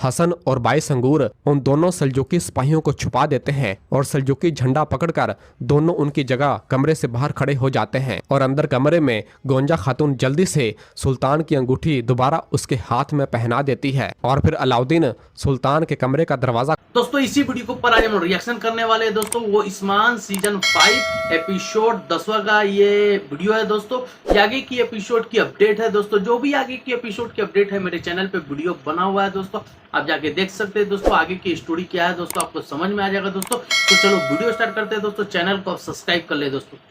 हसन और बाइस अंगूर उन दोनों सल्जूकी सिपाहियों को छुपा देते हैं और सल्जूकी झंडा पकड़कर दोनों उनकी जगह कमरे से बाहर खड़े हो जाते हैं और अंदर कमरे में गोंजा खातून जल्दी से सुल्तान की अंगूठी दोबारा उसके हाथ में पहना देती है और फिर अलाउद्दीन सुल्तान के कमरे का दरवाजा। दोस्तों इसी वीडियो के ऊपर आज हम रिएक्शन करने वाले हैं दोस्तों, वो इस्मान सीजन 5 एपिसोड 10वां का ये वीडियो है दोस्तों। ये आगे की एपिसोड की अपडेट है दोस्तों, जो भी आगे की एपिसोड की अपडेट है मेरे चैनल पे वीडियो बना हुआ है दोस्तों, आप जाके देख सकते हैं दोस्तों। आगे की स्टोरी क्या है दोस्तों आपको समझ में आ जाएगा दोस्तों। तो चलो वीडियो स्टार्ट करते हैं दोस्तों। चैनल को आप सब्सक्राइब कर ले दोस्तों।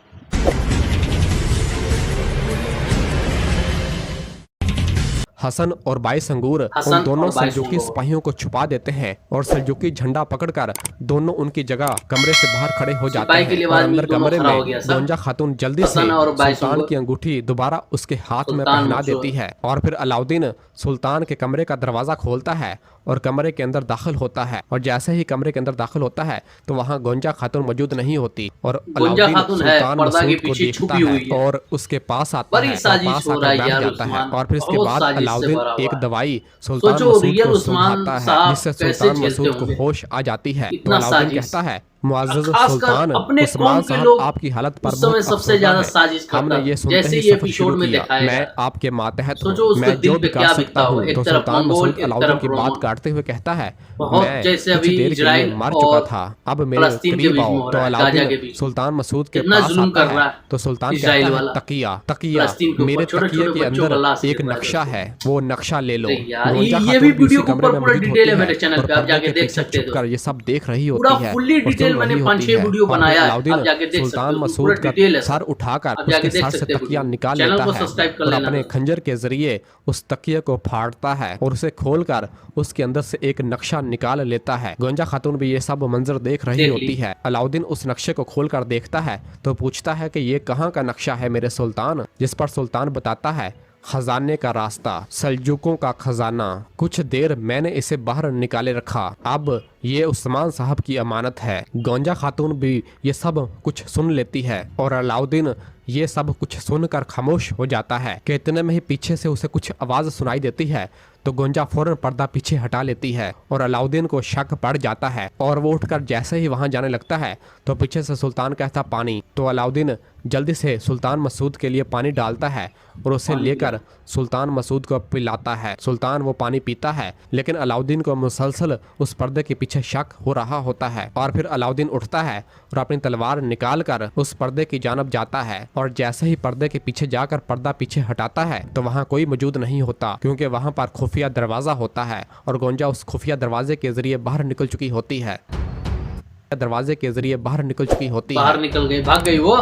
हसन और बाइस अंगूर उन दोनों सल्जूकी सिपाहियों को छुपा देते हैं और सल्जूकी झंडा पकड़कर दोनों उनकी जगह कमरे से बाहर खड़े हो जाते हैं और अंदर कमरे में गोंजा खातून जल्दी से सुल्तान की अंगूठी दोबारा उसके हाथ में पहना देती है और फिर अलाउद्दीन सुल्तान के कमरे का दरवाजा खोलता है और कमरे के अंदर दाखिल होता है और जैसे ही कमरे के अंदर दाखिल होता है तो वहाँ गोंजा खातून मौजूद नहीं होती और अलाउद्दीन सुल्तान मसूद को देखता है और उसके पास आता है, पास आकर बैठ जाता है और फिर इसके बाद अलाउद्दीन एक दवाई सुल्तान मसूद को सुंघाता है जिससे सुल्तान मसूद को होश आ जाती है। तो अलाउद्दीन कहता है, मुअज़्ज़ज़ सुल्तान उस्मान साहब आपकी हालत पर बहुत सबसे ज्यादा साजिश हमने ये सुनते ही सफर शुरू किया। मैं आपके मातहत हूँ, मैं जो भी कर सकता हूँ। तो सुल्तान मसूद अलाउद्दीन की बात काटते हुए कहता है, मैं कुछ देर के लिए मर चुका था, अब मेरे करीब आओ। तो अलाउद्दीन सुल्तान मसूद के पास आता है तो सुल्तान कहता है, तकिया तकिया, मेरे तकिए के अंदर एक नक्शा है, वो नक्शा ले लो। ये भी वीडियो के ऊपर पूरा डिटेल है मेरे चैनल पे, आप जाके देख सकते हो। ये सब देख रही होती है। मैंने 5-6 वीडियो बनाया है, आप जाके देख सुल्तान मसूद का सर उठाकर उसके सर से तकिया निकाल लेता है और अपने खंजर के जरिए उस तकिए को फाड़ता है और उसे खोलकर उसके अंदर से एक नक्शा निकाल लेता है। गोंजा खातून भी ये सब मंजर देख रही होती है। अलाउद्दीन उस नक्शे को खोलकर देखता है तो पूछता है कि ये कहाँ का नक्शा है मेरे सुल्तान, जिस पर सुल्तान बताता है, खजाने का रास्ता, सल्जूकों का खजाना। कुछ देर मैंने इसे बाहर निकाले रखा, अब ये उस्मान साहब की अमानत है। गोंजा खातून भी ये सब कुछ सुन लेती है और अलाउद्दीन ये सब कुछ सुनकर खामोश हो जाता है कि इतने में ही पीछे से उसे कुछ आवाज सुनाई देती है। तो गोंजा फौरन पर्दा पीछे हटा लेती है और अलाउद्दीन को शक पड़ जाता है और वो उठकर जैसे ही वहां जाने लगता है तो पीछे से सुल्तान कहता, पानी। तो अलाउद्दीन जल्दी से सुल्तान मसूद के लिए पानी डालता है और उसे लेकर सुल्तान मसूद को पिलाता है। सुल्तान वो पानी पीता है लेकिन अलाउद्दीन को मुसलसल उस पर्दे के पीछे शक हो रहा होता है और फिर अलाउद्दीन उठता है और अपनी तलवार निकाल कर उस पर्दे की जानब जाता है और जैसे ही पर्दे के पीछे जाकर पर्दा पीछे हटाता है तो वहाँ कोई मौजूद नहीं होता, क्योंकि वहाँ पर खुफिया दरवाजा होता है और गोंजा उस खुफिया दरवाजे के जरिए बाहर निकल चुकी होती है। दरवाजे के जरिए बाहर निकल चुकी होती है, बाहर निकल गई, भाग गई वो।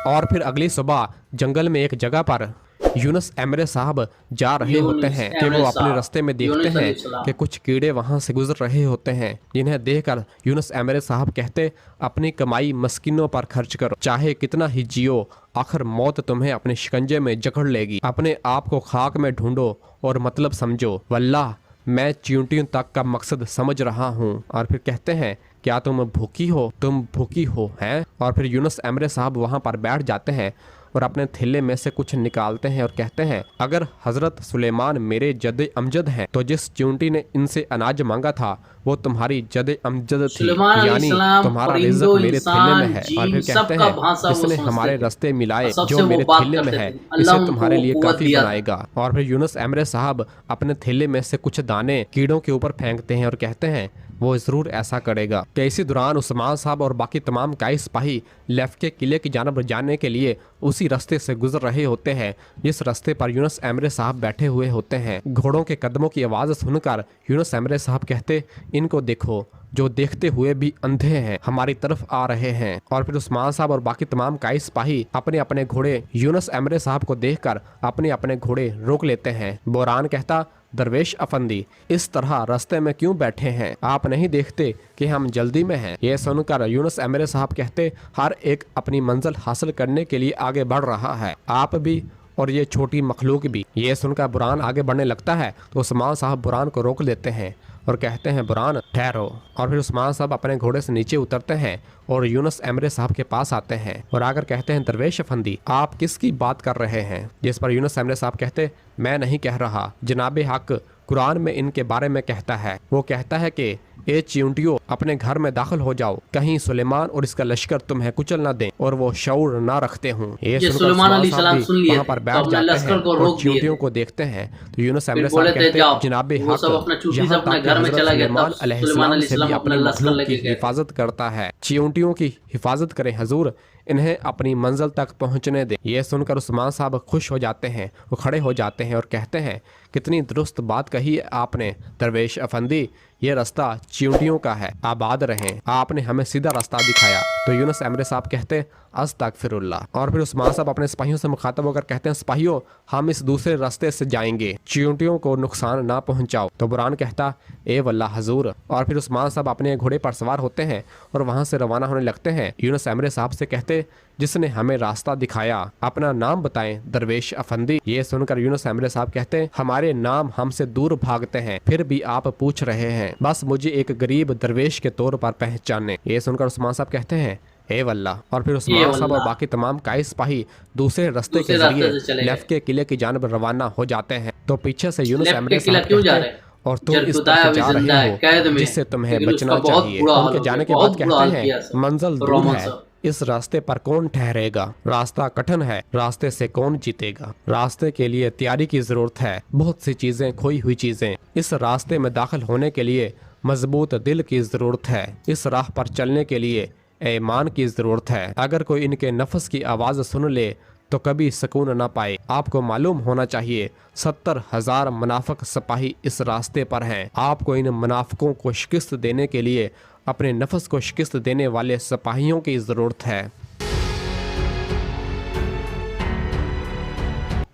और फिर अगली सुबह जंगल में एक जगह पर यूनुस एमरे साहब जा रहे होते हैं कि वो अपने रास्ते में देखते हैं कि कुछ कीड़े वहां से गुजर रहे होते हैं, जिन्हें देखकर यूनुस एमरे साहब कहते, अपनी कमाई मस्किनों पर खर्च करो, चाहे कितना ही जियो, आखिर मौत तुम्हें अपने शिकंजे में जकड़ लेगी। अपने आप को खाक में ढूंढो और मतलब समझो, वल्लाह मैं चींटियों तक का मकसद समझ रहा हूँ। और फिर कहते हैं, क्या तुम भूखी हो, तुम भूखी हो हैं? और फिर यूनुस एमरे साहब वहाँ पर बैठ जाते हैं और अपने थैले में से कुछ निकालते हैं और कहते हैं, अगर हजरत सुलेमान मेरे जद अमजद हैं तो जिस चींटी ने इनसे अनाज मांगा था वो तुम्हारी जद अमजद थी, यानी तुम्हारा रिज़्क़ मेरे थैले में है। और फिर कहते हैं, इसने हमारे रास्ते मिलाए जो मेरे थैले में है, इसे तुम्हारे लिए काफी बनाएगा। और फिर यूनुस एमरे साहब अपने थैले में से कुछ दाने कीड़ों के ऊपर फेंकते हैं और कहते हैं, वो जरूर ऐसा करेगा। तो इसी दौरान उस्मान साहब और बाकी तमाम काई सिपाही लेफ्ट के किले की जानब जाने के लिए उसी रास्ते से गुजर रहे होते हैं जिस रास्ते पर यूनुस एमरे साहब बैठे हुए होते हैं। घोड़ों के कदमों की आवाज़ सुनकर यूनुस एमरे साहब कहते, इनको देखो, जो देखते हुए भी अंधे हैं, हमारी तरफ आ रहे हैं। और फिर उस्मान साहब और बाकी तमाम काई सिपाही अपने अपने घोड़े यूनुस एमरे साहब को देखकर अपने अपने घोड़े रोक लेते हैं। बोरान कहता, दरवेश अफंदी, इस तरह रास्ते में क्यों बैठे हैं? आप नहीं देखते कि हम जल्दी में हैं? यह सुनकर यूनुस एमरे साहब कहते, हर एक अपनी मंजिल हासिल करने के लिए आगे बढ़ रहा है, आप भी और ये छोटी मखलूक भी। ये सुनकर बुरान आगे बढ़ने लगता है तो उस्मान साहब बुरान को रोक लेते हैं और कहते हैं, बुरान ठहरो। और फिर उस्मान साहब अपने घोड़े से नीचे उतरते हैं और यूनुस एमरे साहब के पास आते हैं और आकर कहते हैं, दरवेश अफंदी, आप किसकी बात कर रहे हैं? जिस पर यूनुस एमरे साहब कहते, मैं नहीं कह रहा, जनाबे हक कुरान में इनके बारे में कहता है। वो कहता है कि ए चींटियों, अपने घर में दाखिल हो जाओ, कहीं सुलेमान और इसका लश्कर तुम्हें कुचल न दे और वो शऊर ना रखते हों। ये सुलेमान अलैहिस्सलाम सुन लिए वहाँ पर बैठ तो जाते हैं को और रोक दिए चींटियों को देखते हैं तो यूनुस फिर अमरे बोले साहब थे कहते जाओ, हैं जनाब वो सब अपना हक, चूटी से यहाँ अपने तक घर में हज़रत चला गया, सुलेमान तब अलैहिस्सलाम से अलैहिस्सलाम भी अपना अपनी लश्कर मखलूक लेके की गए। हिफाजत करता है। चींटियों की हिफाजत करें हजूर, इन्हें अपनी मंजिल तक पहुंचने दें। ये सुनकर उस्मान साहब खुश हो जाते हैं, वो खड़े हो जाते हैं और कहते हैं कितनी दुरुस्त बात कही है आपने दरवेश अफंदी, ये रास्ता चींटियों का है, आबाद रहें, आपने हमें सीधा रास्ता दिखाया। तो यूनुस अमरे साहब कहते अस्तगफिरुल्लाह। और फिर उस्मान साहब अपने सिपाहियों से मुखातब होकर कहते हैं सिपाहियों, हम इस दूसरे रास्ते से जाएंगे, चींटियों को नुकसान ना पहुंचाओ। तो बुरान कहता ए वल्लाह हजूर। और फिर उस्मान साहब अपने घोड़े पर सवार होते हैं और वहां से रवाना होने लगते हैं। यूनुस अमरे साहब से कहते जिसने हमें रास्ता दिखाया, अपना नाम बताएं दरवेश अफंदी। ये सुनकर यूनुस अमरे साहब कहते हमारे नाम हमसे दूर भागते हैं, फिर भी आप पूछ रहे हैं, बस मुझे एक गरीब दरवेश के तौर पर पहचाने। ये सुनकर उस्मान साहब कहते हैं ए वल्लाह। और फिर उस्मान साहब और बाकी तमाम काई सिपाही दूसरे रास्ते के जरिए लेफ्ट के किले की जानब रवाना हो जाते हैं। तो पीछे से यूनुस अमरे साहब कहते हैं और तुम इस तरफ जा रहे हो जिससे तुम्हें बचना चाहिए। उनके जाने के बाद कहते हैं मंजिल दूर है, इस रास्ते पर कौन ठहरेगा, रास्ता कठिन है, रास्ते से कौन जीतेगा, रास्ते के लिए तैयारी की जरूरत है, बहुत सी चीजें खोई हुई चीजें, इस रास्ते में दाखिल होने के लिए मजबूत दिल की जरूरत है, इस राह पर चलने के लिए ईमान की जरूरत है। अगर कोई इनके नफ्स की आवाज सुन ले तो कभी सुकून ना पाए। आपको मालूम होना चाहिए 70,000 मुनाफिक सिपाही इस रास्ते पर हैं। आपको इन मुनाफिकों को शिकस्त देने के लिए अपने नफ्स को शिकस्त देने वाले सिपाहियों की जरूरत है।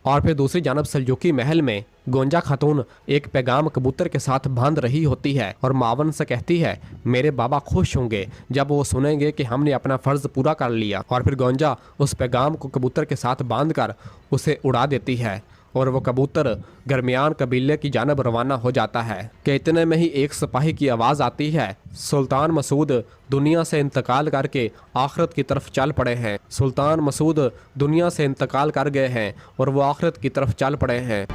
और फिर दूसरी जानब सल्जूकी महल में गोंजा खातून एक पैगाम कबूतर के साथ बांध रही होती है और मावन से कहती है मेरे बाबा खुश होंगे जब वो सुनेंगे कि हमने अपना फर्ज पूरा कर लिया। और फिर गोंजा उस पैगाम को कबूतर के साथ बांधकर उसे उड़ा देती है और वो कबूतर दरमियान कबीले की जानब रवाना हो जाता है कि इतने में ही एक सिपाही की आवाज़ आती है सुल्तान मसूद दुनिया से इंतकाल करके आखिरत की तरफ चल पड़े हैं, सुल्तान मसूद दुनिया से इंतकाल कर गए हैं और वो आखिरत की तरफ चल पड़े हैं।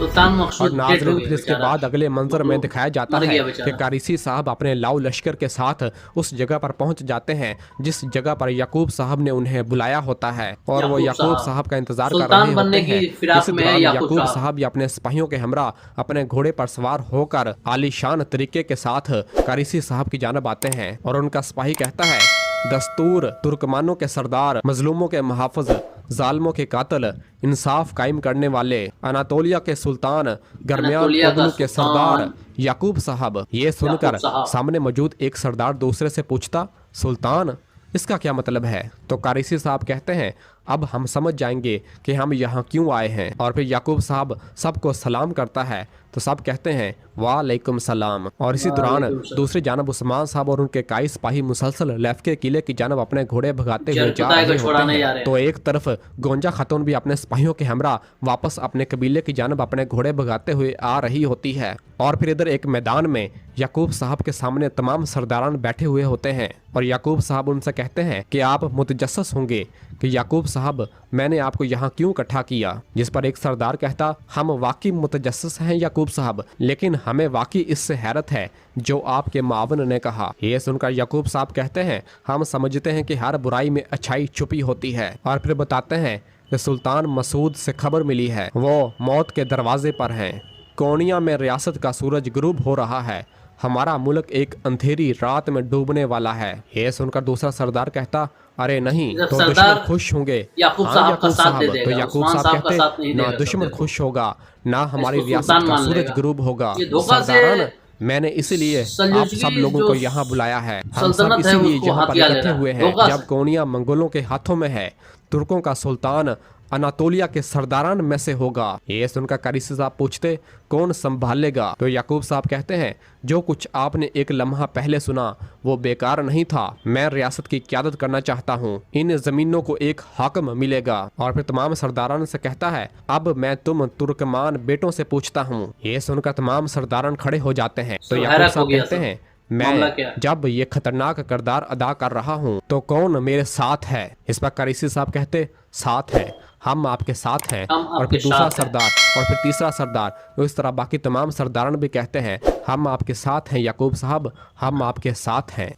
और नाज़रीन फिर इसके बाद अगले मंजर में दिखाया जाता है कि कारिसी साहब अपने लाओ लश्कर के साथ उस जगह पर पहुंच जाते हैं जिस जगह पर याकूब साहब ने उन्हें बुलाया होता है और वो याकूब साहब का इंतजार कर रहे होते हैं। इस दौरान याकूब साहब या अपने सिपाहियों के हमरा अपने घोड़े पर सवार होकर आलीशान तरीके के साथ कारिसी साहब की जानब आते हैं और उनका सिपाही कहता है दस्तूर तुर्कमानों के सरदार, मजलूमों के मुहाफ़िज़, जालिमों के कातिल, इंसाफ कायम करने वाले, अनातोलिया के सुल्तान, दरमियान के सरदार याकूब साहब। ये सुनकर सामने मौजूद एक सरदार दूसरे से पूछता सुल्तान इसका क्या मतलब है? तो कारिसी साहब कहते हैं अब हम समझ जाएंगे कि हम यहाँ क्यों आए हैं। और फिर याकूब साहब सबको सलाम करता है तो सब कहते हैं वालेकुम सलाम। और इसी दौरान दूसरी जानब उस्मान साहब और उनके काई सिपाही मुसलसल लेफ्ट के किले की जानब अपने घोड़े भगाते हुए जा रहे होते हैं। तो एक तरफ गोंजा खातून भी अपने सिपाहियों के हमरा वापस अपने कबीले की जानब अपने घोड़े भगाते हुए आ रही होती है। और फिर इधर एक मैदान में याकूब साहब के सामने तमाम सरदारान बैठे हुए होते हैं और याकूब साहब उनसे कहते हैं कि आप मुतजस्सिस होंगे कि याकूब साहब मैंने आपको यहाँ क्यों इकट्ठा किया। जिस पर एक सरदार कहता हम वाकई मुतजस्सिस हैं याकूब साहब, लेकिन हमें वाकई इससे हैरत है जो आपके मावन ने कहा। ये सुनकर याकूब साहब कहते हैं हम समझते हैं कि हर बुराई में अच्छाई छुपी होती है। और फिर बताते हैं कि सुल्तान मसूद से खबर मिली है, वो मौत के दरवाजे पर हैं। कोनिया में रियासत का सूरज गुरूब हो रहा है, हमारा मुल्क एक अंधेरी रात में डूबने वाला है। ये सुनकर दूसरा सरदार कहता अरे नहीं, तो दुश्मन खुश होंगे। याकूब साहब का साथ दे देगा। तो याकूब साहब कहते ना दुश्मन खुश होगा ना हमारी रियासत का सूरज गुरूब होगा। सरदारान मैंने इसलिए आप सब लोगों को यहाँ बुलाया है, हम सब इसीलिए यहाँ पर इकट्ठे हुए हैं जब कोनिया मंगोलों के हाथों में है, तुर्कों का सुल्तान अनातोलिया के सरदारान में से होगा। ये सुनकर कारिसी साहब पूछते कौन संभालेगा? तो याकूब साहब कहते हैं जो कुछ आपने एक लम्हा पहले सुना वो बेकार नहीं था, मैं रियासत की क़यादत करना चाहता हूँ, इन जमीनों को एक हाकिम मिलेगा। और फिर तमाम सरदारान से कहता है अब मैं तुम तुर्कमान बेटों से पूछता हूँ। ये सुनकर तमाम सरदारान खड़े हो जाते हैं। तो याकूब साहब कहते हैं मैं जब ये खतरनाक किरदार अदा कर रहा हूँ तो कौन मेरे साथ है? इस पर कारिसी साहब कहते साथ है हम आपके साथ हैं, हम और आपके फिर दूसरा साथ हैं। सरदार, और फिर तीसरा सरदार, तो इस तरह बाकी तमाम सरदारन भी कहते हैं हम आपके साथ हैं याकूब साहब, हम आपके साथ हैं।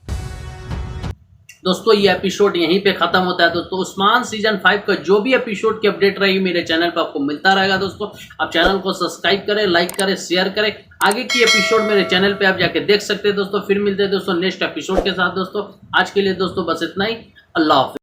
दोस्तों ये एपिसोड यहीं पे खत्म होता है दोस्तों। उस्मान सीजन 5 का जो भी एपिसोड की अपडेट रहेगी मेरे चैनल पर आपको मिलता रहेगा दोस्तों। आप चैनल को सब्सक्राइब करें, लाइक करें, शेयर करें। आगे की एपिसोड मेरे चैनल पे आप जाके देख सकते हैं दोस्तों। फिर मिलते हैं दोस्तों नेक्स्ट एपिसोड के साथ दोस्तों। आज के लिए दोस्तों बस इतना ही। अल्लाह हाफिज।